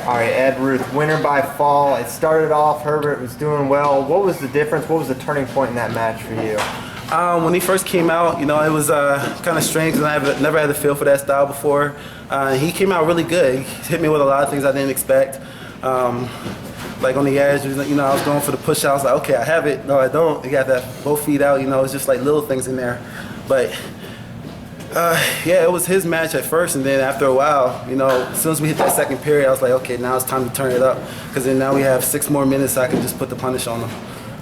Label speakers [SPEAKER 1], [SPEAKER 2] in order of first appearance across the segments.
[SPEAKER 1] All right, Ed, Ruth, winner by fall. It started off, Herbert was doing well. What was the difference? What was the turning point in that match for you?
[SPEAKER 2] When he first came out, it was kind of strange because I never had a feel for that style before. He came out really good. He hit me with a lot of things I didn't expect. Like on the edge, I was going for the push out. I was like, okay, I have it. No, I don't. He got that both feet out. It's just like little things in there. But yeah, it was his match at first, and then after a while, as soon as we hit that second period, I was like, okay, now it's time to turn it up, because then now we have 6 more minutes, so I can just put the punish on them.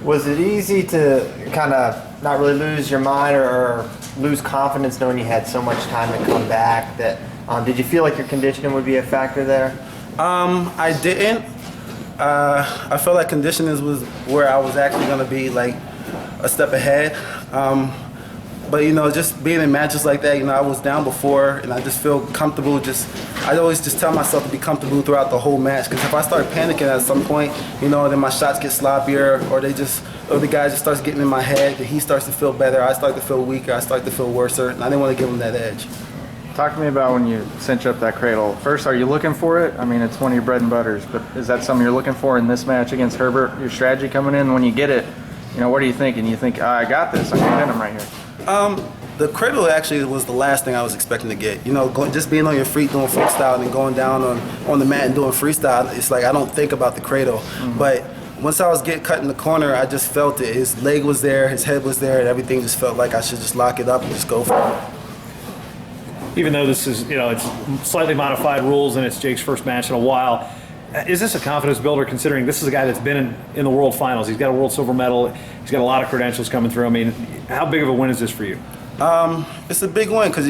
[SPEAKER 1] Was it easy to kind of not really lose your mind or lose confidence knowing you had so much time to come back? That did you feel like your conditioning would be a factor there?
[SPEAKER 2] I didn't. I felt like conditioning was where I was actually going to be like a step ahead. But just being in matches like that, I was down before, and I just feel comfortable. I always just tell myself to be comfortable throughout the whole match. Because if I start panicking at some point, then my shots get sloppier, or the guy just starts getting in my head. And he starts to feel better. I start to feel weaker. I start to feel worser, and I didn't want to give him that edge.
[SPEAKER 3] Talk to me about when you cinch up that cradle. First, are you looking for it? I mean, it's one of your bread and butters, but is that something you're looking for in this match against Herbert? Your strategy coming in, when you get it, what are you thinking? You think, I got this. I'm going to hit him right here.
[SPEAKER 2] The cradle actually was the last thing I was expecting to get. Just being on your feet doing freestyle and going down on the mat and doing freestyle, it's like I don't think about the cradle. Mm-hmm. But once I was getting cut in the corner, I just felt it. His leg was there, his head was there, and everything just felt like I should just lock it up and just go for it.
[SPEAKER 4] Even though this is, it's slightly modified rules and it's Jake's first match in a while, is this a confidence builder, considering this is a guy that's been in the World Finals? He's got a World Silver medal. He's got a lot of credentials coming through. I mean, how big of a win is this for you?
[SPEAKER 2] It's a big win because,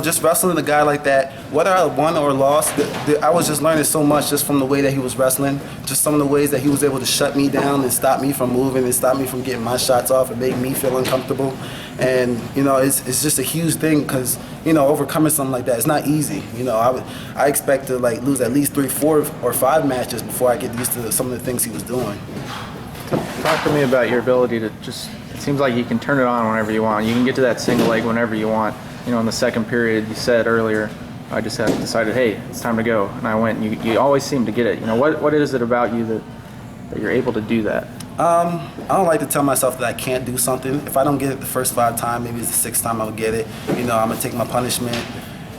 [SPEAKER 2] just wrestling a guy like that, whether I won or lost, I was just learning so much just from the way that he was wrestling, just some of the ways that he was able to shut me down and stop me from moving and stop me from getting my shots off and make me feel uncomfortable. And, it's just a huge thing because, overcoming something like that, it's not easy. I expect to, lose at least 3, 4, or 5 matches before I get used to some of the things he was doing.
[SPEAKER 3] Talk to me about your ability to it seems like you can turn it on whenever you want. You can get to that single leg whenever you want. In the second period, you said earlier, I just had decided, hey, it's time to go. And I went, and you always seem to get it. What is it about you that you're able to do that?
[SPEAKER 2] I don't like to tell myself that I can't do something. If I don't get it the first 5 times, maybe it's the 6th time I'll get it. I'm going to take my punishment,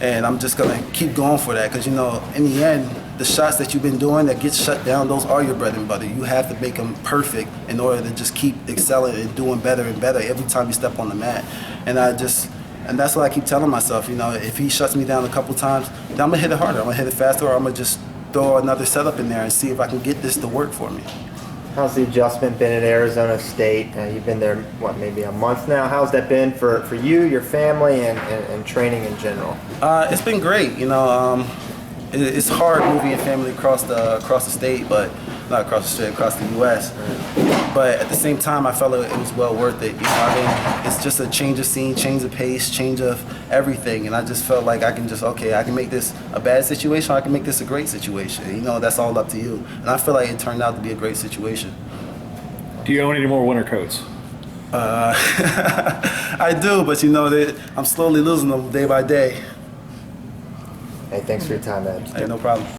[SPEAKER 2] and I'm just going to keep going for that. Because, in the end, the shots that you've been doing that get shut down, those are your bread and butter. You have to make them perfect in order to just keep excelling and doing better and better every time you step on the mat. And that's what I keep telling myself. If he shuts me down a couple times, then I'm going to hit it harder. I'm going to hit it faster, or I'm going to just throw another setup in there and see if I can get this to work for me.
[SPEAKER 1] How's the adjustment been at Arizona State? You've been there, maybe a month now? How's that been for you, your family, and training in general?
[SPEAKER 2] It's been great. It's hard moving your family across the state, but not across the state, across the U.S. But at the same time, I felt like it was well worth it. It's just a change of scene, change of pace, change of everything, and I just felt like I can make this a bad situation, or I can make this a great situation. That's all up to you. And I feel like it turned out to be a great situation.
[SPEAKER 4] Do you own any more winter coats?
[SPEAKER 2] I do, but I'm slowly losing them day by day.
[SPEAKER 1] Hey, thanks for your time, Ed.
[SPEAKER 2] Hey, no problem.